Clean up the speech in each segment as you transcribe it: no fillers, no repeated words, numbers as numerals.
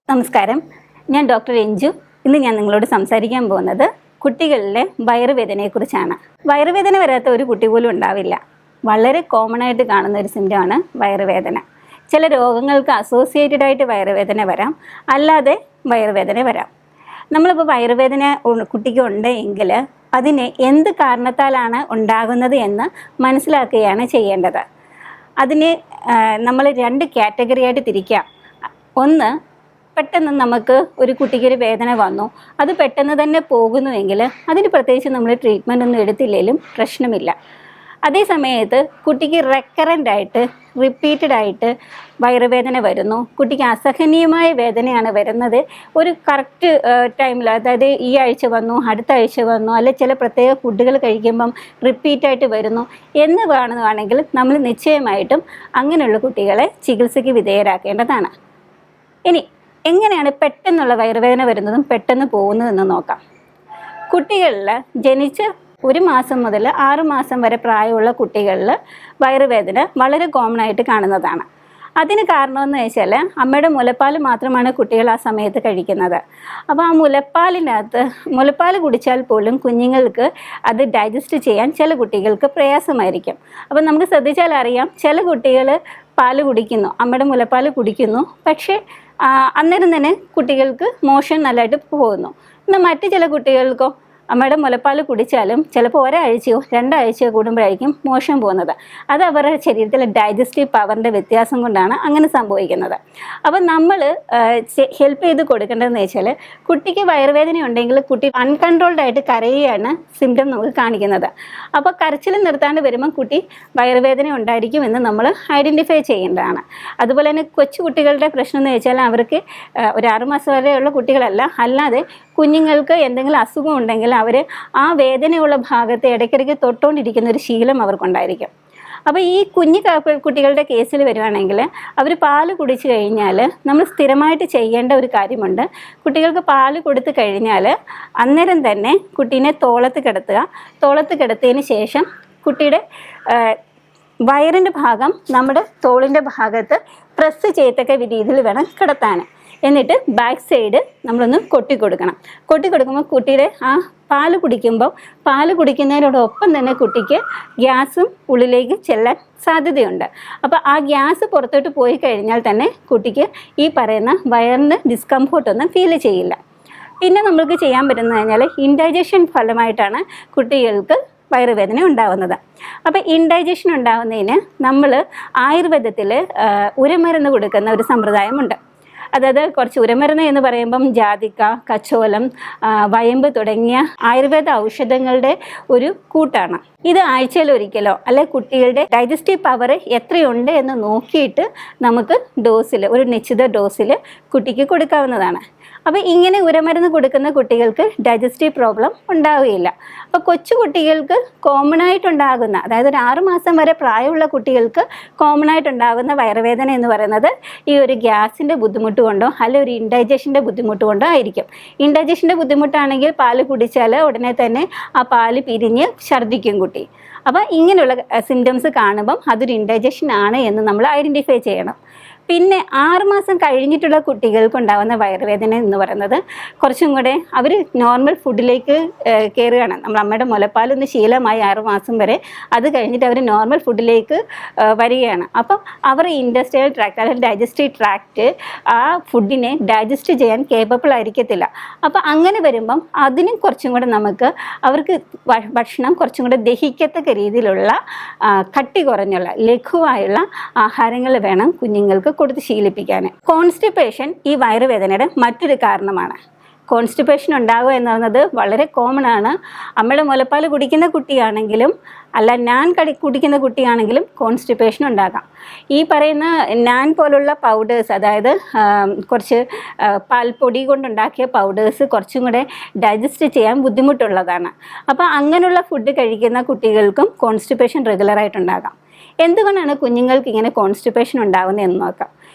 നമസ്കാരം, ഞാൻ ഡോക്ടർ രഞ്ജു. ഇന്ന് ഞാൻ നിങ്ങളോട് സംസാരിക്കാൻ പോകുന്നത് കുട്ടികളിലെ വയറുവേദനയെക്കുറിച്ചാണ്. വയറുവേദന വരാത്ത ഒരു കുട്ടി പോലും ഉണ്ടാവില്ല. വളരെ കോമൺ ആയിട്ട് കാണുന്ന ഒരു സിംറ്റമാണ് വയറുവേദന. ചില രോഗങ്ങൾക്ക് അസോസിയേറ്റഡ് ആയിട്ട് വയറുവേദന വരാം, അല്ലാതെ വയറുവേദന വരാം. നമ്മളിപ്പോൾ വയറുവേദന കുട്ടിക്ക് ഉണ്ടെങ്കിൽ അതിനെ എന്ത് കാരണത്താലാണ് ഉണ്ടാകുന്നത് എന്ന് മനസ്സിലാക്കുകയാണ് ചെയ്യേണ്ടത്. അതിനെ നമ്മൾ രണ്ട് കാറ്റഗറി ആയിട്ട് തിരിക്കാം. ഒന്ന്, പെട്ടെന്ന് നമുക്ക് ഒരു കുട്ടിക്കൊരു വേദന വന്നു, അത് പെട്ടെന്ന് തന്നെ പോകുന്നുവെങ്കിൽ അതിന് പ്രത്യേകിച്ച് നമ്മൾ ട്രീറ്റ്മെൻ്റ് ഒന്നും എടുത്തില്ലെങ്കിലും പ്രശ്നമില്ല. അതേ സമയത്ത് കുട്ടിക്ക് റെക്കറൻ്റ് ആയിട്ട് റിപ്പീറ്റഡ് ആയിട്ട് വയറുവേദന വരുന്നു, കുട്ടിക്ക് അസഹനീയമായ വേദനയാണ് വരുന്നത്, ഒരു കറക്റ്റ് ടൈമിൽ, അതായത് ഈ ആഴ്ച വന്നു, അടുത്ത ആഴ്ച വന്നു, അല്ലെ ചില പ്രത്യേക ഫുഡുകൾ കഴിക്കുമ്പം റിപ്പീറ്റായിട്ട് വരുന്നു എന്ന് കാണുകയാണെങ്കിൽ നമ്മൾ നിശ്ചയമായിട്ടും അങ്ങനെയുള്ള കുട്ടികളെ ചികിത്സയ്ക്ക് വിധേയരാക്കേണ്ടതാണ്. ഇനി എങ്ങനെയാണ് പെട്ടെന്നുള്ള വയറുവേദന വരുന്നതും പെട്ടെന്ന് പോകുന്നതെന്ന് നോക്കാം. കുട്ടികളിൽ ജനിച്ച് 1 മാസം മുതൽ 6 മാസം വരെ പ്രായമുള്ള കുട്ടികളിൽ വയറുവേദന വളരെ കോമൺ ആയിട്ട് കാണുന്നതാണ്. അതിന് കാരണമെന്ന് വെച്ചാൽ അമ്മയുടെ മുലപ്പാൽ മാത്രമാണ് കുട്ടികൾ ആ സമയത്ത് കഴിക്കുന്നത്. അപ്പോൾ ആ മുലപ്പാൽ കുടിച്ചാൽ പോലും കുഞ്ഞുങ്ങൾക്ക് അത് ഡൈജസ്റ്റ് ചെയ്യാൻ ചില കുട്ടികൾക്ക് പ്രയാസമായിരിക്കും. അപ്പോൾ നമുക്ക് ശ്രദ്ധിച്ചാൽ അറിയാം, ചില കുട്ടികൾ പാല് കുടിക്കുന്നു, അമ്മയുടെ മുലപ്പാൽ കുടിക്കുന്നു, പക്ഷേ അന്നേരം തന്നെ കുട്ടികൾക്ക് മോഷൻ നല്ലതായിട്ട് പോകുന്നു. എന്നാൽ മറ്റ് ചില കുട്ടികൾക്കോ അമ്മയുടെ മുലപ്പാൽ കുടിച്ചാലും ചിലപ്പോൾ ഒരാഴ്ചയോ 2 ആഴ്ചയോ കൂടുമ്പോഴായിരിക്കും മോഷൻ പോകുന്നത്. അത് അവരുടെ ശരീരത്തിലെ ഡൈജസ്റ്റീവ് പവറിൻ്റെ വ്യത്യാസം കൊണ്ടാണ് അങ്ങനെ സംഭവിക്കുന്നത്. അപ്പം നമ്മൾ ഹെൽപ്പ് ചെയ്ത് കൊടുക്കേണ്ടതെന്ന് വെച്ചാൽ, കുട്ടിക്ക് വയറുവേദന ഉണ്ടെങ്കിൽ കുട്ടി അൺകൺട്രോൾഡ് ആയിട്ട് കരയുകയാണ് സിംറ്റം നമുക്ക് കാണിക്കുന്നത്. അപ്പോൾ കരച്ചിൽ നിർത്താണ്ട് വരുമ്പോൾ കുട്ടി വയറുവേദന ഉണ്ടായിരിക്കുമെന്ന് നമ്മൾ ഐഡൻറ്റിഫൈ ചെയ്യേണ്ടതാണ്. അതുപോലെ തന്നെ കൊച്ചു കുട്ടികളുടെ പ്രശ്നം എന്ന് വെച്ചാൽ, അവർക്ക് ഒരു 6 മാസം വരെയുള്ള കുട്ടികളല്ല, അല്ലാതെ കുഞ്ഞുങ്ങൾക്ക് എന്തെങ്കിലും അസുഖം ഉണ്ടെങ്കിൽ അവർ ആ വേദനയുള്ള ഭാഗത്ത് ഇടയ്ക്കിടയ്ക്ക് തൊട്ടുകൊണ്ടിരിക്കുന്ന ഒരു ശീലം അവർക്കുണ്ടായിരിക്കും. അപ്പോൾ ഈ കുട്ടികളുടെ കേസിൽ വരുവാണെങ്കിൽ, അവർ പാല് കുടിച്ചു കഴിഞ്ഞാൽ നമ്മൾ സ്ഥിരമായിട്ട് ചെയ്യേണ്ട ഒരു കാര്യമുണ്ട്. കുട്ടികൾക്ക് പാല് കൊടുത്തു കഴിഞ്ഞാൽ അന്നേരം തന്നെ കുട്ടീനെ തോളത്ത് കിടത്തിയതിന് ശേഷം കുട്ടിയുടെ വയറിൻ്റെ ഭാഗം നമ്മുടെ തോളിൻ്റെ ഭാഗത്ത് പ്രസ് ചെയ്യത്തക്ക രീതിയിൽ വേണം കിടത്താൻ. എന്നിട്ട് ബാക്ക് സൈഡ് നമ്മളൊന്ന് കൊട്ടി കൊടുക്കുമ്പോൾ കുട്ടിയുടെ ആ പാല് കുടിക്കുന്നതിനോടൊപ്പം തന്നെ കുട്ടിക്ക് ഗ്യാസും ഉള്ളിലേക്ക് ചെല്ലാൻ സാധ്യതയുണ്ട്. അപ്പോൾ ആ ഗ്യാസ് പുറത്തോട്ട് പോയി കഴിഞ്ഞാൽ തന്നെ കുട്ടിക്ക് ഈ പറയുന്ന വയറിന് ഡിസ്കംഫോർട്ടൊന്നും ഫീൽ ചെയ്യില്ല. പിന്നെ നമ്മൾക്ക് ചെയ്യാൻ പറ്റുന്നത് കഴിഞ്ഞാൽ, ഇൻഡൈജഷൻ ഫലമായിട്ടാണ് കുട്ടികൾക്ക് വയറുവേദന ഉണ്ടാകുന്നത്. അപ്പോൾ ഇൻഡൈജഷൻ ഉണ്ടാകുന്നതിന് നമ്മൾ ആയുർവേദത്തിൽ ഉരമരുന്ന് കൊടുക്കുന്ന ഒരു സമ്പ്രദായമുണ്ട്. അതായത് കുറച്ച് ഉരമരുന്ന് എന്ന് പറയുമ്പം ജാതിക്ക, കച്ചോലം, വയമ്പ് തുടങ്ങിയ ആയുർവേദ ഔഷധങ്ങളുടെ ഒരു കൂട്ടാണ്. ഇത് ആഴ്ചയിൽ ഒരിക്കലോ അല്ലെ കുട്ടികളുടെ ഡൈജസ്റ്റീവ് പവർ എത്രയുണ്ട് എന്ന് നോക്കിയിട്ട് നമുക്ക് ഒരു നിശ്ചിത ഡോസിൽ കുട്ടിക്ക് കൊടുക്കാവുന്നതാണ്. അപ്പോൾ ഇങ്ങനെ ഉരമരുന്ന് കൊടുക്കുന്ന കുട്ടികൾക്ക് ഡൈജസ്റ്റീവ് പ്രോബ്ലം ഉണ്ടാവുകയില്ല. അപ്പോൾ കൊച്ചു കുട്ടികൾക്ക് കോമൺ ആയിട്ടുണ്ടാകുന്ന, അതായത് ഒരു 6 മാസം വരെ പ്രായമുള്ള കുട്ടികൾക്ക് കോമൺ ആയിട്ടുണ്ടാകുന്ന വയറുവേദന എന്ന് പറയുന്നത് ഈ ഒരു ഗ്യാസിൻ്റെ ബുദ്ധിമുട്ട് കൊണ്ടോ അല്ലെ ഒരു ഇൻഡൈജഷൻ്റെ ബുദ്ധിമുട്ട് കൊണ്ടോ ആയിരിക്കും. ഇൻഡൈജഷൻ്റെ ബുദ്ധിമുട്ടാണെങ്കിൽ പാല് കുടിച്ചാൽ ഉടനെ തന്നെ ആ പാല് പിരിഞ്ഞ് ഛർദ്ദിക്കും കുട്ടി. അപ്പോൾ ഇങ്ങനെയുള്ള സിംറ്റംസ് കാണുമ്പം അതൊരു ഇൻഡൈജഷൻ ആണ് എന്ന് നമ്മൾ ഐഡൻറ്റിഫൈ ചെയ്യണം. പിന്നെ 6 മാസം കഴിഞ്ഞിട്ടുള്ള കുട്ടികൾക്കുണ്ടാകുന്ന വയറുവേദന എന്ന് പറയുന്നത് കുറച്ചും കൂടെ അവർ നോർമൽ ഫുഡിലേക്ക് കയറുകയാണ്. നമ്മൾ അമ്മയുടെ മുലപ്പാലൊന്ന് ശീലമായി 6 മാസം വരെ, അത് കഴിഞ്ഞിട്ട് അവർ നോർമൽ ഫുഡിലേക്ക് വരികയാണ്. അപ്പം അവർ ഇൻഡസ്ട്രിയൽ ട്രാക്ട് അല്ലെങ്കിൽ ഡൈജസ്റ്റീവ് ട്രാക്റ്റ് ആ ഫുഡിനെ ഡൈജസ്റ്റ് ചെയ്യാൻ കേപ്പബിൾ ആയിരിക്കത്തില്ല. അപ്പം അങ്ങനെ വരുമ്പം അതിനും കുറച്ചും കൂടെ നമുക്ക് അവർക്ക് ഭക്ഷണം കുറച്ചും കൂടെ ദഹിക്കത്തക്ക രീതിയിലുള്ള കട്ടി കുറഞ്ഞുള്ള ലഘുവായുള്ള ആഹാരങ്ങൾ വേണം കുഞ്ഞുങ്ങൾക്ക് കൊടുത്ത് ശീലിപ്പിക്കാൻ. കോൺസ്റ്റിപ്പേഷൻ ഈ വയറുവേദനയുടെ മറ്റൊരു കാരണമാണ്. കോൺസ്റ്റിപ്പേഷൻ ഉണ്ടാകുക എന്ന് പറയുന്നത് വളരെ കോമൺ ആണ്. അമ്മയുടെ മുലപ്പാൽ കുടിക്കുന്ന കുട്ടിയാണെങ്കിലും അല്ല ഞാൻ കുടിക്കുന്ന കുട്ടിയാണെങ്കിലും കോൺസ്റ്റിപ്പേഷൻ ഉണ്ടാകാം. ഈ പറയുന്ന ഞാൻ പോലുള്ള പൗഡേഴ്സ്, അതായത് കുറച്ച് പാൽപ്പൊടി കൊണ്ടുണ്ടാക്കിയ പൗഡേഴ്സ് കുറച്ചും കൂടെ ഡൈജസ്റ്റ് ചെയ്യാൻ ബുദ്ധിമുട്ടുള്ളതാണ്. അപ്പോൾ അങ്ങനെയുള്ള ഫുഡ് കഴിക്കുന്ന കുട്ടികൾക്കും കോൺസ്റ്റിപ്പേഷൻ റെഗുലറായിട്ടുണ്ടാകാം. എന്തുകൊണ്ടാണ് കുഞ്ഞുങ്ങൾക്ക് ഇങ്ങനെ കോൺസ്റ്റിപ്പേഷൻ ഉണ്ടാകുന്നതെന്ന് നോക്കാം.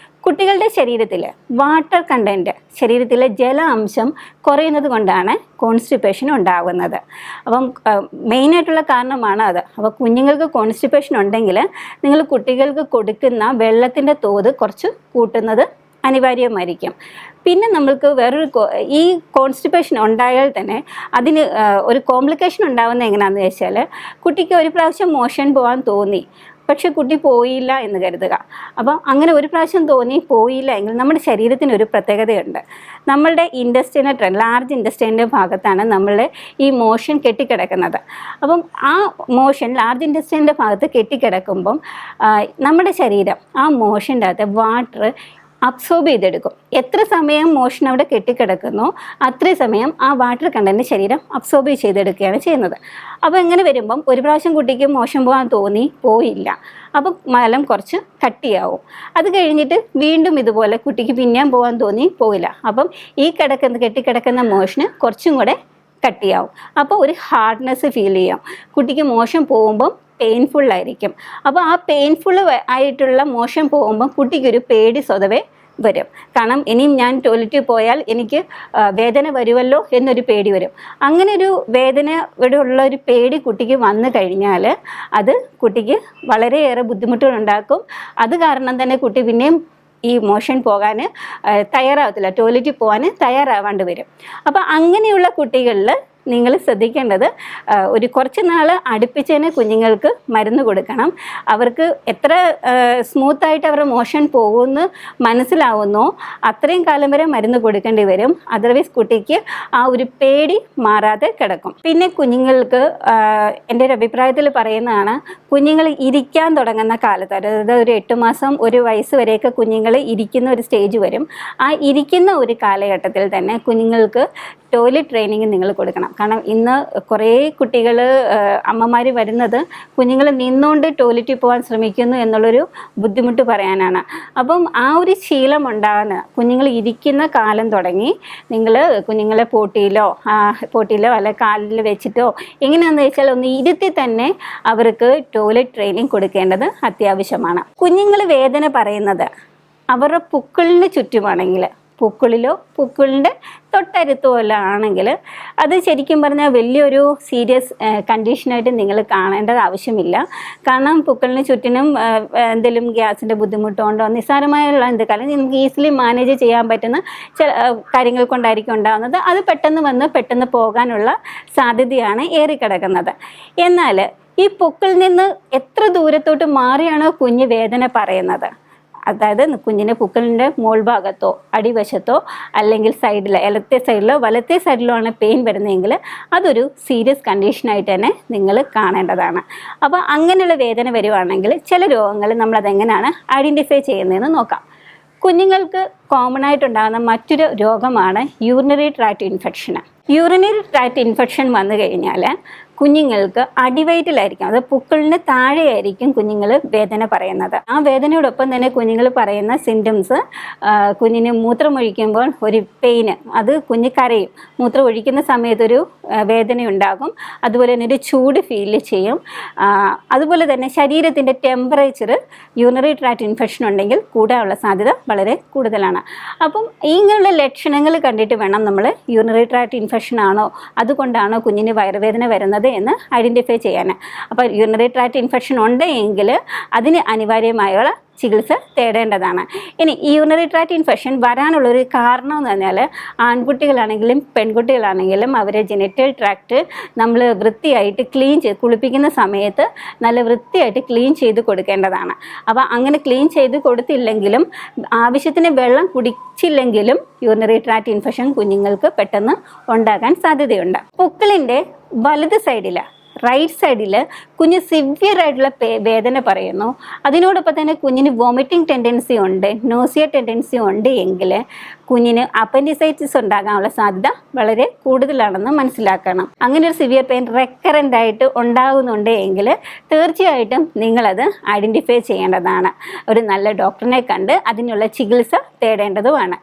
കുട്ടികളുടെ ശരീരത്തിൽ വാട്ടർ കണ്ടൻറ്റ്, ശരീരത്തിലെ ജല അംശം കുറയുന്നത് കൊണ്ടാണ് കോൺസ്റ്റിപ്പേഷൻ ഉണ്ടാകുന്നത്. അപ്പം മെയിനായിട്ടുള്ള കാരണമാണ് അത്. അപ്പോൾ കുഞ്ഞുങ്ങൾക്ക് കോൺസ്റ്റിപ്പേഷൻ ഉണ്ടെങ്കിൽ നിങ്ങൾ കുട്ടികൾക്ക് കൊടുക്കുന്ന വെള്ളത്തിൻ്റെ തോത് കുറച്ച് കൂട്ടുന്നത് അനിവാര്യമായിരിക്കും. പിന്നെ നമ്മൾക്ക് ഈ കോൺസ്റ്റിപ്പേഷൻ ഉണ്ടായാൽ തന്നെ അതിന് ഒരു കോംപ്ലിക്കേഷൻ ഉണ്ടാകുന്നത് എങ്ങനെയാണെന്ന് വെച്ചാൽ, കുട്ടിക്ക് ഒരു പ്രാവശ്യം മോഷൻ പോകാൻ തോന്നി, പക്ഷെ കുട്ടി പോയില്ല എന്ന് കരുതുക. അപ്പം അങ്ങനെ ഒരു പ്രാവശ്യം തോന്നി പോയില്ല എങ്കിൽ നമ്മുടെ ശരീരത്തിന് ഒരു പ്രത്യേകതയുണ്ട്. നമ്മളുടെ ഇൻറ്റസ്റ്റൈനൽ ട്രാക്ട്, ലാർജ് ഇൻറ്റസ്റ്റൈൻ്റെ ഭാഗത്താണ് നമ്മളുടെ ഈ മോഷൻ കെട്ടിക്കിടക്കുന്നത്. അപ്പം ആ മോഷൻ ലാർജ് ഇൻറ്റസ്റ്റൈൻ്റെ ഭാഗത്ത് കെട്ടിക്കിടക്കുമ്പം നമ്മുടെ ശരീരം ആ മോഷൻ്റെ അകത്ത് വാട്ടർ അബ്സോർബ് ചെയ്തെടുക്കും. എത്ര സമയം മോഷൻ അവിടെ കെട്ടിക്കിടക്കുന്നോ അത്രയും സമയം ആ വാട്ടർ കണ്ടന്റ് ശരീരം അബ്സോർബ് ചെയ്തെടുക്കുകയാണ് ചെയ്യുന്നത്. അപ്പോൾ ഇങ്ങനെ വരുമ്പം ഒരു പ്രാവശ്യം കുട്ടിക്ക് മോഷൻ പോകാൻ തോന്നി, പോയില്ല, അപ്പം മലം കുറച്ച് കട്ടിയാവും. അത് കഴിഞ്ഞിട്ട് വീണ്ടും ഇതുപോലെ കുട്ടിക്ക് പിന്നെയും പോകാൻ തോന്നി, പോയില്ല, അപ്പം ഈ കെട്ടിക്കിടക്കുന്ന മോഷന് കുറച്ചും കൂടെ കട്ടിയാവും. അപ്പോൾ ഒരു ഹാർഡ്നെസ് ഫീൽ ചെയ്യാം. കുട്ടിക്ക് മോഷൻ പോകുമ്പം പെയിൻഫുള്ളായിരിക്കും. അപ്പോൾ ആ പെയിൻഫുൾ ആയിട്ടുള്ള മോഷൻ പോകുമ്പം കുട്ടിക്കൊരു പേടി സ്വതവേ വരും. കാരണം ഇനിയും ഞാൻ ടോയ്ലറ്റിൽ പോയാൽ എനിക്ക് വേദന വരുമല്ലോ എന്നൊരു പേടി വരും. അങ്ങനെ ഒരു വേദനയോടുള്ള ഒരു പേടി കുട്ടിക്ക് വന്നു കഴിഞ്ഞാൽ അത് കുട്ടിക്ക് വളരെയേറെ ബുദ്ധിമുട്ടുകളുണ്ടാക്കും. അത് കാരണം തന്നെ കുട്ടി പിന്നെയും ഈ മോഷൻ പോകാൻ തയ്യാറാവത്തില്ല, ടോയ്ലറ്റിൽ പോകാൻ തയ്യാറാവാണ്ട് വരും. അപ്പോൾ അങ്ങനെയുള്ള കുട്ടികളിൽ നിങ്ങൾ ശ്രദ്ധിക്കേണ്ടത്, ഒരു കുറച്ച് നാൾ അടുപ്പിച്ചതിന് കുഞ്ഞുങ്ങൾക്ക് മരുന്ന് കൊടുക്കണം. അവർക്ക് എത്ര സ്മൂത്തായിട്ട് അവരുടെ മോഷൻ പോകുമെന്ന് മനസ്സിലാവുന്നോ അത്രയും കാലം വരെ മരുന്ന് കൊടുക്കേണ്ടി വരും. അതർവൈസ് കുട്ടിക്ക് ആ ഒരു പേടി മാറാതെ കിടക്കും. പിന്നെ കുഞ്ഞുങ്ങൾക്ക് എൻ്റെ ഒരു അഭിപ്രായത്തിൽ പറയുന്നതാണ്, കുഞ്ഞുങ്ങൾ ഇരിക്കാൻ തുടങ്ങുന്ന കാലത്ത്, അതായത് ഒരു 8 മാസം 1 വയസ്സ് വരെയൊക്കെ കുഞ്ഞുങ്ങൾ ഇരിക്കുന്ന ഒരു സ്റ്റേജ് വരും. ആ ഇരിക്കുന്ന ഒരു കാലഘട്ടത്തിൽ തന്നെ കുഞ്ഞുങ്ങൾക്ക് ടോയ്ലറ്റ് ട്രെയിനിങ് നിങ്ങൾ കൊടുക്കണം. കാരണം ഇന്ന് കുറേ കുട്ടികൾ, അമ്മമാർ വരുന്നത് കുഞ്ഞുങ്ങൾ നിന്നുകൊണ്ട് ടോയ്ലറ്റിൽ പോകാൻ ശ്രമിക്കുന്നു എന്നുള്ളൊരു ബുദ്ധിമുട്ട് പറയാനാണ്. അപ്പം ആ ഒരു ശീലം ഉണ്ടാകുന്ന കുഞ്ഞുങ്ങൾ ഇരിക്കുന്ന കാലം തുടങ്ങി നിങ്ങൾ കുഞ്ഞുങ്ങളെ പോട്ടിയിലോ അല്ലെ കാലിൽ വെച്ചിട്ടോ എങ്ങനെയാണെന്ന് വെച്ചാൽ ഒന്ന് ഇരുത്തി തന്നെ അവർക്ക് ടോയ്ലറ്റ് ട്രെയിനിങ് കൊടുക്കേണ്ടത് അത്യാവശ്യമാണ്. കുഞ്ഞുങ്ങൾ വേദന പറയുന്നത് അവരുടെ പുക്കിളിന് ചുറ്റുമാണെങ്കിൽ, പുക്കിളിലോ പുക്കിളിൻ്റെ തൊട്ടടുത്തോ എല്ലാം ആണെങ്കിൽ അത് ശരിക്കും പറഞ്ഞാൽ വലിയൊരു സീരിയസ് കണ്ടീഷനായിട്ട് നിങ്ങൾ കാണേണ്ടത് ആവശ്യമില്ല. കാരണം പുക്കിളിന് ചുറ്റിനും എന്തെങ്കിലും ഗ്യാസിൻ്റെ ബുദ്ധിമുട്ടുകൊണ്ടോ നിസ്സാരമായുള്ള എന്തെങ്കിലും നമുക്ക് ഈസിലി മാനേജ് ചെയ്യാൻ പറ്റുന്ന ചില കാര്യങ്ങൾ കൊണ്ടായിരിക്കും ഉണ്ടാകുന്നത്. അത് പെട്ടെന്ന് പോകാനുള്ള സാധ്യതയാണ് ഏറിക്കിടക്കുന്നത്. എന്നാൽ ഈ പുക്കിളിൽ നിന്ന് എത്ര ദൂരത്തോട്ട് മാറിയാണോ കുഞ്ഞ് വേദന പറയുന്നത്, അതായത് കുഞ്ഞിൻ്റെ പുക്കിളിൻ്റെ മോൾ ഭാഗത്തോ അടിവശത്തോ അല്ലെങ്കിൽ സൈഡിലോ, ഇടത്തെ സൈഡിലോ വലത്തെ സൈഡിലോ ആണ് പെയിൻ വരുന്നതെങ്കിൽ അതൊരു സീരിയസ് കണ്ടീഷനായിട്ട് തന്നെ നിങ്ങൾ കാണേണ്ടതാണ്. അപ്പോൾ അങ്ങനെയുള്ള വേദന വരുവാണെങ്കിൽ ചില രോഗങ്ങൾ നമ്മളതെങ്ങനെയാണ് ഐഡൻറ്റിഫൈ ചെയ്യുന്നതെന്ന് നോക്കാം. കുഞ്ഞുങ്ങൾക്ക് കോമൺ ആയിട്ടുണ്ടാകുന്ന മറ്റൊരു രോഗമാണ് urinary tract infection. Urinary tract infection വന്നു കഴിഞ്ഞാൽ കുഞ്ഞുങ്ങൾക്ക് അടിവയറ്റിലായിരിക്കും, അത് പുക്കിളിന് താഴെയായിരിക്കും കുഞ്ഞുങ്ങൾ വേദന പറയുന്നത്. ആ വേദനയോടൊപ്പം തന്നെ കുഞ്ഞുങ്ങൾ പറയുന്ന സിംറ്റംസ്, കുഞ്ഞിന് മൂത്രമൊഴിക്കുമ്പോൾ ഒരു പെയിന്, അത് കുഞ്ഞ് കരയും, മൂത്രം ഒഴിക്കുന്ന സമയത്തൊരു വേദനയുണ്ടാകും, അതുപോലെ തന്നെ ഒരു ചൂട് ഫീൽ ചെയ്യും. അതുപോലെ തന്നെ ശരീരത്തിൻ്റെ ടെമ്പറേച്ചർ യൂറിനറി ട്രാക്ട് ഇൻഫെക്ഷൻ ഉണ്ടെങ്കിൽ കൂടാനുള്ള സാധ്യത വളരെ കൂടുതലാണ്. അപ്പം ഇങ്ങനെയുള്ള ലക്ഷണങ്ങൾ കണ്ടിട്ട് വേണം നമ്മൾ യൂറിനറി ട്രാക്ട് ഇൻഫെക്ഷൻ ആണോ അതുകൊണ്ടാണോ കുഞ്ഞിന് വയറുവേദന വരുന്നത് എന്ന് ഐഡൻറ്റിഫൈ ചെയ്യാൻ. അപ്പോൾ യൂറിനറി ട്രാക്ട് ഇൻഫെക്ഷൻ ഉണ്ടെങ്കിൽ അതിന് അനിവാര്യമായുള്ള ചികിത്സ തേടേണ്ടതാണ്. ഇനി ഈ യൂറിനറി ട്രാക്ട് ഇൻഫെക്ഷൻ വരാനുള്ളൊരു കാരണം എന്ന് പറഞ്ഞാൽ ആൺകുട്ടികളാണെങ്കിലും പെൺകുട്ടികളാണെങ്കിലും അവരെ ജെനിറ്റൽ ട്രാക്ട് നമ്മൾ വൃത്തിയായിട്ട് കുളിപ്പിക്കുന്ന സമയത്ത് നല്ല വൃത്തിയായിട്ട് ക്ലീൻ ചെയ്ത് കൊടുക്കേണ്ടതാണ്. അപ്പോൾ അങ്ങനെ ക്ലീൻ ചെയ്ത് കൊടുത്തില്ലെങ്കിലും ആവശ്യത്തിന് വെള്ളം കുടിച്ചില്ലെങ്കിലും യൂറിനറി ട്രാക്ട് ഇൻഫെക്ഷൻ കുഞ്ഞുങ്ങൾക്ക് പെട്ടെന്ന് ഉണ്ടാകാൻ സാധ്യതയുണ്ട്. പുക്കിളിൻ്റെ വലത് സൈഡിൽ, റൈറ്റ് സൈഡിൽ കുഞ്ഞ് സിവിയർ ആയിട്ടുള്ള വേദന പറയുന്നു, അതിനോടൊപ്പം തന്നെ കുഞ്ഞിന് വോമിറ്റിംഗ് ടെൻഡൻസി ഉണ്ട്, നോസിയ ടെൻഡൻസി ഉണ്ട് എങ്കിൽ കുഞ്ഞിന് അപ്പൻഡിസൈറ്റിസ് ഉണ്ടാകാനുള്ള സാധ്യത വളരെ കൂടുതലാണെന്ന് മനസ്സിലാക്കണം. അങ്ങനെ ഒരു സിവിയർ പെയിൻ റെക്കറൻ്റ് ആയിട്ട് ഉണ്ടാകുന്നുണ്ട് എങ്കിൽ തീർച്ചയായിട്ടും നിങ്ങളത് ഐഡൻറ്റിഫൈ ചെയ്യേണ്ടതാണ്. ഒരു നല്ല ഡോക്ടറിനെ കണ്ട് അതിനുള്ള ചികിത്സ തേടേണ്ടതുമാണ്.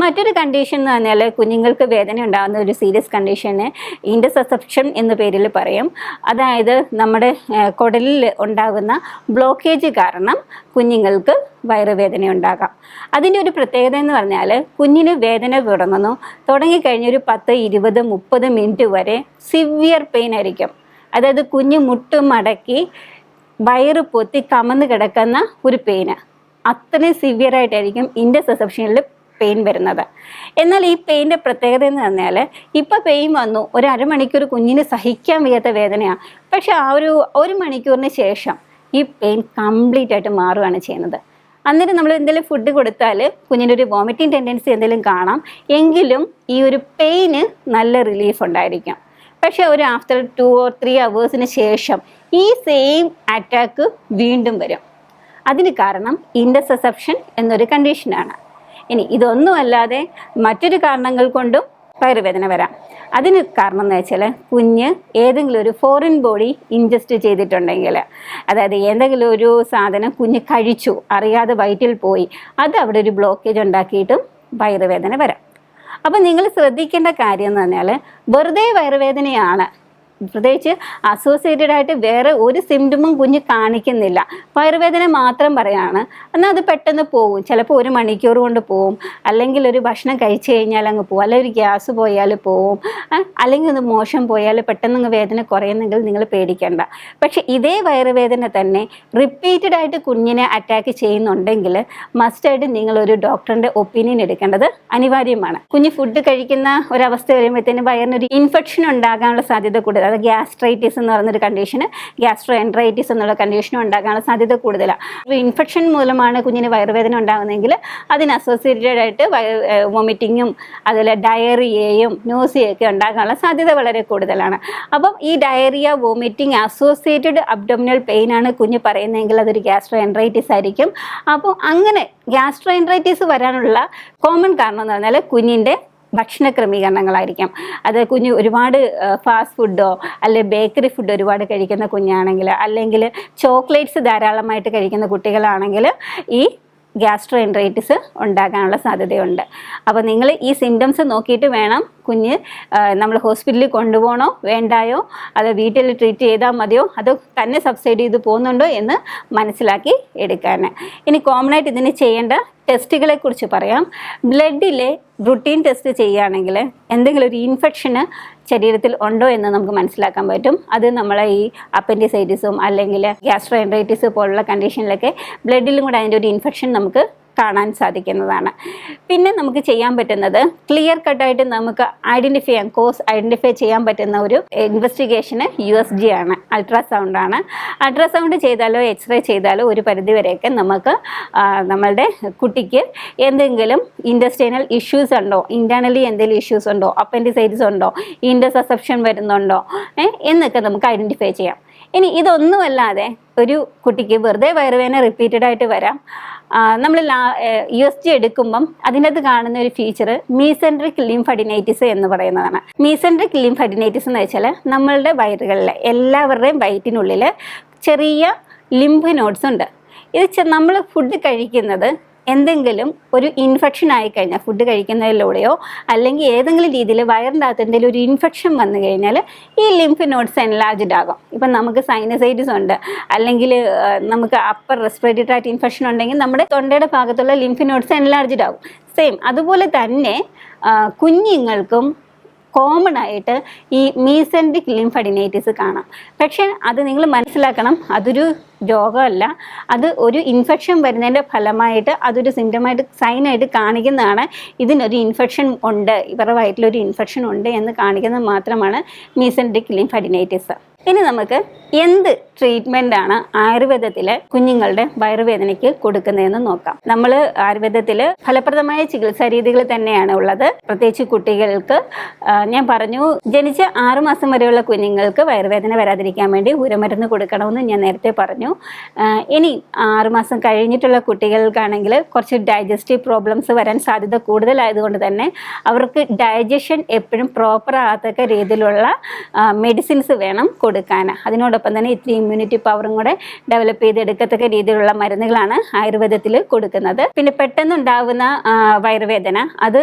മറ്റൊരു കണ്ടീഷൻ എന്ന് പറഞ്ഞാൽ കുഞ്ഞുങ്ങൾക്ക് വേദന ഉണ്ടാകുന്ന ഒരു സീരിയസ് കണ്ടീഷന് ഇൻഡസസെപ്ഷൻ എന്ന പേരിൽ പറയും. അതായത് നമ്മുടെ കുടലിൽ ഉണ്ടാകുന്ന ബ്ലോക്കേജ് കാരണം കുഞ്ഞുങ്ങൾക്ക് വയറുവേദന ഉണ്ടാകാം. അതിൻ്റെ ഒരു പ്രത്യേകത എന്ന് പറഞ്ഞാൽ കുഞ്ഞിന് വേദന തുടങ്ങിക്കഴിഞ്ഞൊരു 10, 20, 30 മിനിറ്റ് വരെ സിവിയർ പെയിൻ ആയിരിക്കും. അതായത് കുഞ്ഞ് മുട്ട് മടക്കി വയറ് പൊത്തി കമന്ന് കിടക്കുന്ന ഒരു പെയിന്. അത്രയും സിവിയർ ആയിട്ടായിരിക്കും ഇൻഡസെപ്ഷനിൽ പെയിൻ വരുന്നത്. എന്നാൽ ഈ പെയിൻ്റെ പ്രത്യേകത എന്ന് പറഞ്ഞാൽ ഇപ്പോൾ പെയിൻ വന്നു, ഒരു അരമണിക്കൂർ കുഞ്ഞിന് സഹിക്കാൻ വയ്യാത്ത വേദനയാണ്, പക്ഷെ ആ ഒരു മണിക്കൂറിന് ശേഷം ഈ പെയിൻ കംപ്ലീറ്റ് ആയിട്ട് മാറുകയാണ് ചെയ്യുന്നത്. അന്നേരം നമ്മൾ എന്തെങ്കിലും ഫുഡ് കൊടുത്താൽ കുഞ്ഞിൻ്റെ ഒരു വോമിറ്റിംഗ് ടെൻഡൻസി എന്തെങ്കിലും കാണാം, എങ്കിലും ഈ ഒരു പെയിന് നല്ല റിലീഫ് ഉണ്ടായിരിക്കും. പക്ഷേ ഒരു ആഫ്റ്റർ 2 or 3 hours ശേഷം ഈ സെയിം അറ്റാക്ക് വീണ്ടും വരും. അതിന് കാരണം ഇൻഡസെപ്ഷൻ എന്നൊരു കണ്ടീഷനാണ്. ഇനി ഇതൊന്നുമല്ലാതെ മറ്റൊരു കാരണങ്ങൾ കൊണ്ടും വയറുവേദന വരാം. അതിന് കാരണം എന്ന് വെച്ചാൽ കുഞ്ഞ് ഏതെങ്കിലും ഒരു ഫോറിൻ ബോഡി ഇൻജസ്റ്റ് ചെയ്തിട്ടുണ്ടെങ്കിൽ, അതായത് ഏതെങ്കിലും ഒരു സാധനം കുഞ്ഞ് കഴിച്ചു അറിയാതെ വയറ്റിൽ പോയി, അത് അവിടെ ഒരു ബ്ലോക്കേജ് ഉണ്ടാക്കിയിട്ടും വയറുവേദന വരാം. അപ്പം നിങ്ങൾ ശ്രദ്ധിക്കേണ്ട കാര്യം എന്ന് പറഞ്ഞാൽ വെറുതെ വയറുവേദനയാണ്, പ്രത്യേകിച്ച് അസോസിയേറ്റഡ് ആയിട്ട് വേറെ ഒരു സിംറ്റമും കുഞ്ഞ് കാണിക്കുന്നില്ല, വയറുവേദന മാത്രം പറയാണ്, എന്നാൽ അത് പെട്ടെന്ന് പോകും. ചിലപ്പോൾ 1 മണിക്കൂർ കൊണ്ട് പോവും, അല്ലെങ്കിൽ ഒരു ഭക്ഷണം കഴിച്ചു കഴിഞ്ഞാൽ അങ്ങ് പോകും, അല്ലെങ്കിൽ ഒരു ഗ്യാസ് പോയാൽ പോവും, അല്ലെങ്കിൽ ഒന്ന് മോശം പോയാൽ പെട്ടെന്ന് അങ്ങ് വേദന കുറയുന്നെങ്കിൽ നിങ്ങൾ പേടിക്കേണ്ട. പക്ഷെ ഇതേ വയറുവേദന തന്നെ റിപ്പീറ്റഡ് ആയിട്ട് കുഞ്ഞിനെ അറ്റാക്ക് ചെയ്യുന്നുണ്ടെങ്കിൽ മസ്റ്റായിട്ട് നിങ്ങളൊരു ഡോക്ടറിൻ്റെ ഒപ്പീനിയൻ എടുക്കേണ്ടത് അനിവാര്യമാണ്. കുഞ്ഞ് ഫുഡ് കഴിക്കുന്ന ഒരവസ്ഥ വരുമ്പോഴത്തേന് വയറിനൊരു ഇൻഫെക്ഷൻ ഉണ്ടാകാനുള്ള സാധ്യത കൂടുതൽ, അത് ഗ്യാസ്ട്രൈറ്റിസ് എന്ന് പറയുന്നൊരു കണ്ടീഷന്, ഗ്യാസ്ട്രോ എൻട്രൈറ്റിസ് എന്നുള്ള കണ്ടീഷനും ഉണ്ടാകാനുള്ള സാധ്യത കൂടുതലാണ്. അപ്പോൾ ഇൻഫെക്ഷൻ മൂലമാണ് കുഞ്ഞിന് വയറുവേദന ഉണ്ടാകുന്നതെങ്കിൽ അതിന് അസോസിയേറ്റഡ് ആയിട്ട് വോമിറ്റിങ്ങും അതുപോലെ ഡയറിയയും നോസിയൊക്കെ ഉണ്ടാകാനുള്ള സാധ്യത വളരെ കൂടുതലാണ്. അപ്പം ഈ diarrhoea, vomiting, associated abdominal pain ആണ് കുഞ്ഞ് പറയുന്നതെങ്കിൽ അതൊരു ഗ്യാസ്ട്രോ എൻട്രൈറ്റിസ് ആയിരിക്കും. അപ്പോൾ അങ്ങനെ ഗ്യാസ്ട്രോ എൻട്രൈറ്റിസ് വരാനുള്ള കോമൺ കാരണം എന്ന് പറഞ്ഞാൽ കുഞ്ഞിൻ്റെ ഭക്ഷണ ക്രമീകരണങ്ങളായിരിക്കും. അത് കുഞ്ഞ് ഒരുപാട് ഫാസ്റ്റ് ഫുഡോ അല്ലെങ്കിൽ ബേക്കറി ഫുഡ് ഒരുപാട് കഴിക്കുന്ന കുഞ്ഞാണെങ്കിൽ, അല്ലെങ്കിൽ ചോക്ലേറ്റ്സ് ധാരാളമായിട്ട് കഴിക്കുന്ന കുട്ടികളാണെങ്കിൽ ഈ ഗ്യാസ്ട്രോ എൻട്രൈറ്റിസ് ഉണ്ടാകാനുള്ള സാധ്യതയുണ്ട്. അപ്പോൾ നിങ്ങൾ ഈ സിംറ്റംസ് നോക്കിയിട്ട് വേണം കുഞ്ഞ് നമ്മൾ ഹോസ്പിറ്റലിൽ കൊണ്ടുപോകണോ വേണ്ടായോ, അത് വീട്ടിൽ ട്രീറ്റ് ചെയ്താൽ മതിയോ, അത് തന്നെ സബ്സൈഡ് ചെയ്ത് പോകുന്നുണ്ടോ എന്ന് മനസ്സിലാക്കി എടുക്കാൻ. ഇനി കോമൺ ആയിട്ട് ഇതിന് ചെയ്യേണ്ട ടെസ്റ്റുകളെ കുറിച്ച് പറയാം. ബ്ലഡിലെ റുട്ടീൻ ടെസ്റ്റ് ചെയ്യുകയാണെങ്കിൽ എന്തെങ്കിലും ഒരു ഇൻഫെക്ഷന് ശരീരത്തിൽ ഉണ്ടോ എന്ന് നമുക്ക് മനസ്സിലാക്കാൻ പറ്റും. അത് നമ്മളെ ഈ അപ്പൻഡിസൈറ്റിസും അല്ലെങ്കിൽ ഗ്യാസ്ട്രോ എൻട്രൈറ്റിസ് പോലുള്ള കണ്ടീഷനിലൊക്കെ ബ്ലഡിലും കൂടെ അതിൻ്റെ ഒരു ഇൻഫെക്ഷൻ നമുക്ക് കാണാൻ സാധിക്കുന്നതാണ്. പിന്നെ നമുക്ക് ചെയ്യാൻ പറ്റുന്നത് ക്ലിയർ കട്ടായിട്ട് നമുക്ക് കോസ് ഐഡൻറ്റിഫൈ ചെയ്യാൻ പറ്റുന്ന ഒരു ഇൻവെസ്റ്റിഗേഷന് USG ആണ്, അൾട്രാസൗണ്ട് ആണ്. അൾട്രാസൗണ്ട് ചെയ്താലോ എക്സ്റേ ചെയ്താലോ ഒരു പരിധിവരെയൊക്കെ നമുക്ക് നമ്മളുടെ കുട്ടിക്ക് എന്തെങ്കിലും ഇൻഡസ്റ്റൈനൽ ഇഷ്യൂസ് ഉണ്ടോ, ഇൻറ്റേർണലി എന്തെങ്കിലും ഇഷ്യൂസ് ഉണ്ടോ, അപ്പൻഡിസൈറ്റിസ് ഉണ്ടോ, ഇൻഡസെപ്ഷൻ വരുന്നുണ്ടോ എന്നൊക്കെ നമുക്ക് ഐഡൻറ്റിഫൈ ചെയ്യാം. ഇനി ഇതൊന്നുമല്ലാതെ ഒരു കുട്ടിക്ക് വെറുതെ വയറുവേദന റിപ്പീറ്റഡ് ആയിട്ട് വരാം. നമ്മൾ USG എടുക്കുമ്പം അതിനകത്ത് കാണുന്ന ഒരു ഫീച്ചർ മീസെൻട്രിക് ലിംഫഡിനൈറ്റിസ് എന്ന് പറയുന്നതാണ്. മീസെൻട്രിക് ലിംഫഡിനൈറ്റിസ് എന്ന് വെച്ചാൽ നമ്മളുടെ വയറുകളിലെ എല്ലാവരുടെയും വയറ്റിനുള്ളിൽ ചെറിയ ലിംഫ് നോഡ്സ് ഉണ്ട്. ഇത് നമ്മൾ ഫുഡ് കഴിക്കുന്നത് എന്തെങ്കിലും ഒരു ഇൻഫെക്ഷൻ ആയിക്കഴിഞ്ഞാൽ, ഫുഡ് കഴിക്കുന്നതിലൂടെയോ അല്ലെങ്കിൽ ഏതെങ്കിലും രീതിയിൽ വയറിൻ്റെ അകത്ത് എന്തെങ്കിലും ഒരു ഇൻഫെക്ഷൻ വന്നു കഴിഞ്ഞാൽ ഈ ലിംഫ് നോഡ്സ് എൻലാർജ്ഡ് ആകും. ഇപ്പം നമുക്ക് സൈനസൈറ്റിസ് ഉണ്ട്, അല്ലെങ്കിൽ നമുക്ക് അപ്പർ റെസ്പിറേറ്ററി ട്രാക്ട് ഇൻഫെക്ഷൻ ഉണ്ടെങ്കിൽ നമ്മുടെ തൊണ്ടയുടെ ഭാഗത്തുള്ള ലിംഫ് നോഡ്സ് എൻലാർജ്ഡ് ആകും. സെയിം അതുപോലെ തന്നെ കുഞ്ഞുങ്ങൾക്കും കോമൺ ആയിട്ട് ഈ മീസെൻട്രിക് ലിംഫഡിനൈറ്റിസ് കാണാം. പക്ഷേ അത് നിങ്ങൾ മനസ്സിലാക്കണം, അതൊരു രോഗമല്ല, അത് ഒരു ഇൻഫെക്ഷൻ വരുന്നതിൻ്റെ ഫലമായിട്ട് അതൊരു സിംറ്റമായിട്ട് സൈനായിട്ട് കാണിക്കുന്നതാണ്. ഇതിനൊരു ഇൻഫെക്ഷൻ ഉണ്ട്, ഇവരുടെ വയറ്റിലൊരു ഇൻഫെക്ഷൻ ഉണ്ട് എന്ന് കാണിക്കുന്നത് മാത്രമാണ് മീസെൻട്രിക് ലിംഫഡിനൈറ്റിസ്. ഇനി നമുക്ക് എന്ത് ട്രീറ്റ്മെൻറ്റാണ് ആയുർവേദത്തിൽ കുഞ്ഞുങ്ങളുടെ വയറുവേദനയ്ക്ക് കൊടുക്കുന്നതെന്ന് നോക്കാം. നമ്മൾ ആയുർവേദത്തിൽ ഫലപ്രദമായ ചികിത്സാ രീതികൾ തന്നെയാണ് ഉള്ളത്. പ്രത്യേകിച്ച് കുട്ടികൾക്ക് ഞാൻ പറഞ്ഞു, ജനിച്ച 6 മാസം വരെയുള്ള കുഞ്ഞുങ്ങൾക്ക് വയറുവേദന വരാതിരിക്കാൻ വേണ്ടി ഉരമരുന്ന് കൊടുക്കണമെന്ന് ഞാൻ നേരത്തെ പറഞ്ഞു. ഇനി 6 മാസം കഴിഞ്ഞിട്ടുള്ള കുട്ടികൾക്കാണെങ്കിൽ കുറച്ച് ഡൈജസ്റ്റീവ് പ്രോബ്ലംസ് വരാൻ സാധ്യത കൂടുതലായതുകൊണ്ട് തന്നെ അവർക്ക് ഡൈജഷൻ എപ്പോഴും പ്രോപ്പർ ആകത്തക്ക രീതിയിലുള്ള മെഡിസിൻസ് വേണം കൊടുക്കാൻ. അതിനോടൊപ്പം തന്നെ ഇത്തിരി ഇമ്മ്യൂണിറ്റി പവറും കൂടെ ഡെവലപ്പ് ചെയ്തെടുക്കത്തക്ക രീതിയിലുള്ള മരുന്നുകളാണ് ആയുർവേദത്തിൽ കൊടുക്കുന്നത്. പിന്നെ പെട്ടെന്നുണ്ടാകുന്ന വയറുവേദന, അത്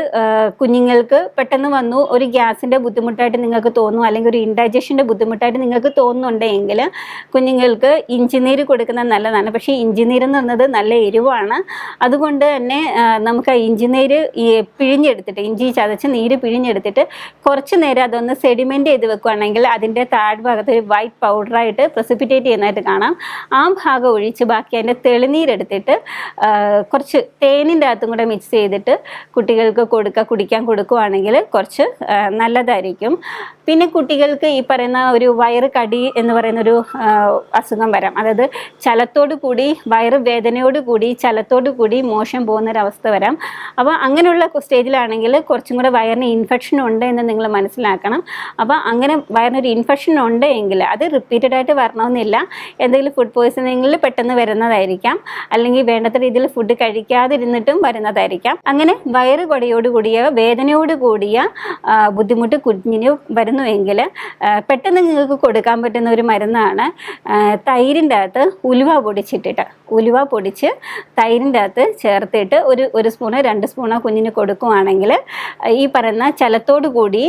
കുഞ്ഞുങ്ങൾക്ക് പെട്ടെന്ന് വന്നു ഒരു ഗ്യാസിൻ്റെ ബുദ്ധിമുട്ടായിട്ട് നിങ്ങൾക്ക് തോന്നും, അല്ലെങ്കിൽ ഒരു ഇൻഡൈജഷൻ്റെ ബുദ്ധിമുട്ടായിട്ട് നിങ്ങൾക്ക് തോന്നുന്നുണ്ടെങ്കിൽ കുഞ്ഞുങ്ങൾക്ക് ഇഞ്ചിനീര് കൊടുക്കുന്നത് നല്ലതാണ്. പക്ഷേ ഇഞ്ചിനീരെന്ന് പറയുന്നത് നല്ല എരിവാണ്. അതുകൊണ്ട് തന്നെ നമുക്ക് ഇഞ്ചിനീര് പിഴിഞ്ഞെടുത്തിട്ട്, ഇഞ്ചി ചതച്ച് നീര് പിഴിഞ്ഞെടുത്തിട്ട് കുറച്ച് നേരം അതൊന്ന് സെഡിമെൻ്റ് ചെയ്ത് വെക്കുകയാണെങ്കിൽ അതിൻ്റെ താഴ്ഭാഗത്ത് ഒരു വൈറ്റ് പൗഡറായിട്ട് പ്രസിപ്പിറ്റേറ്റ് ചെയ്യുന്നതായിട്ട് കാണാം. ആ ഭാഗം ഒഴിച്ച് ബാക്കി അതിൻ്റെ തെളിനീരെടുത്തിട്ട് കുറച്ച് തേനിൻ്റെ അകത്തും കൂടെ മിക്സ് ചെയ്തിട്ട് കുട്ടികൾക്ക് കുടിക്കാൻ കൊടുക്കുകയാണെങ്കിൽ കുറച്ച് നല്ലതായിരിക്കും. പിന്നെ കുട്ടികൾക്ക് ഈ പറയുന്ന ഒരു വയറ് കടി എന്ന് പറയുന്നൊരു അസുഖം വരാം. അതായത് ചലത്തോടു കൂടി വയറ് വേദനയോട് കൂടി ചലത്തോടു കൂടി മോശം പോകുന്നൊരവസ്ഥ വരാം. അപ്പോൾ അങ്ങനെയുള്ള സ്റ്റേജിലാണെങ്കിൽ കുറച്ചും കൂടെ വയറിന് ഇൻഫെക്ഷൻ ഉണ്ട് എന്ന് നിങ്ങൾ മനസ്സിലാക്കണം. അപ്പോൾ അങ്ങനെ വയറിനൊരു ഇൻഫെക്ഷൻ ഉണ്ട് എങ്കിൽ അത് റിപ്പീറ്റഡ് ആയിട്ട് വരണമെന്നില്ല. എന്തെങ്കിലും ഫുഡ് പോയ്സണിങ്ങിൽ പെട്ടെന്ന് വരുന്നതായിരിക്കാം, അല്ലെങ്കിൽ വേണ്ടത്ര രീതിയിൽ ഫുഡ് കഴിക്കാതിരുന്നിട്ടും വരുന്നതായിരിക്കാം. അങ്ങനെ വയറ് കൊടയോടുകൂടിയ വേദനയോട് കൂടിയ ബുദ്ധിമുട്ട് കുഞ്ഞിന് വരുന്നുവെങ്കിൽ പെട്ടെന്ന് നിങ്ങൾക്ക് കൊടുക്കാൻ പറ്റുന്ന ഒരു മരുന്നാണ് തൈരിൻ്റെ അകത്ത് ഉലുവ പൊടിച്ച് തൈരിൻ്റെ അകത്ത് ചേർത്തിട്ട് ഒരു സ്പൂണോ 2 സ്പൂണോ കുഞ്ഞിന് കൊടുക്കുകയാണെങ്കിൽ ഈ പറയുന്ന ചലത്തോടു കൂടി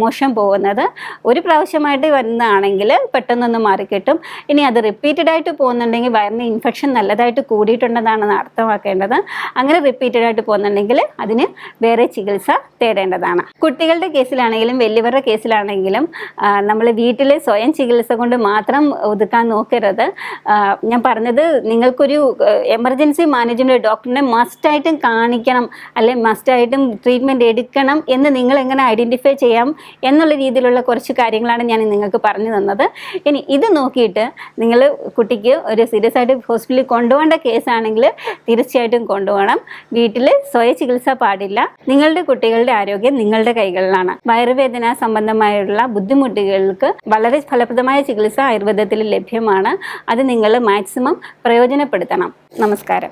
മോശം പോകുന്നത് ഒരു പ്രാവശ്യമായിട്ട് വരുന്നതാണെങ്കിൽ പെട്ടെന്നൊന്ന് മാറിക്കിട്ടും. ഇനി അത് റിപ്പീറ്റഡ് ആയിട്ട് പോകുന്നുണ്ടെങ്കിൽ വയറിന് ഇൻഫെക്ഷൻ നല്ലതായിട്ട് കൂടിയിട്ടുണ്ടെന്നാണ് അർത്ഥമാക്കേണ്ടത്. അങ്ങനെ റിപ്പീറ്റഡ് ആയിട്ട് പോകുന്നുണ്ടെങ്കിൽ അതിന് വേറെ ചികിത്സ തേടേണ്ടതാണ്. കുട്ടികളുടെ കേസിലാണെങ്കിലും വലിയവരുടെ കേസിലാണെങ്കിലും നമ്മൾ വീട്ടിൽ സ്വയം ചികിത്സ കൊണ്ട് മാത്രം ഒതുക്കാൻ നോക്കരുത്. ഞാൻ പറഞ്ഞത് നിങ്ങൾക്കൊരു എമർജൻസി മാനേജ്മെൻറ്റ് ഡോക്ടറിനെ മസ്റ്റായിട്ടും കാണിക്കണം, അല്ലെങ്കിൽ മസ്റ്റായിട്ടും ട്രീറ്റ്മെൻറ്റ് എടുക്കണം എന്ന് നിങ്ങൾ എങ്ങനെ ഐഡൻറ്റിഫൈ ചെയ്യാം എന്നുള്ള രീതിയിലുള്ള കുറച്ച് കാര്യങ്ങളാണ് ഞാൻ നിങ്ങൾക്ക് പറഞ്ഞു തന്നത്. ഇനി ഇത് നോക്കിയിട്ട് നിങ്ങൾ കുട്ടിക്ക് ഒരു സീരിയസ് ആയിട്ട് ഹോസ്പിറ്റലിൽ കൊണ്ടുപോകേണ്ട കേസാണെങ്കിൽ തീർച്ചയായിട്ടും കൊണ്ടുപോകണം. വീട്ടിൽ സ്വയം ചികിത്സ പാടില്ല. നിങ്ങളുടെ കുട്ടികളുടെ ആരോഗ്യം നിങ്ങളുടെ കൈകളിലാണ്. വയറുവേദന സംബന്ധമായുള്ള ബുദ്ധിമുട്ടുകൾക്ക് വളരെ ഫലപ്രദമായ ചികിത്സ ആയുർവേദത്തിൽ ലഭ്യമാണ്. അത് നിങ്ങൾ മാക്സിമം പ്രയോജനപ്പെടുത്തണം. നമസ്കാരം.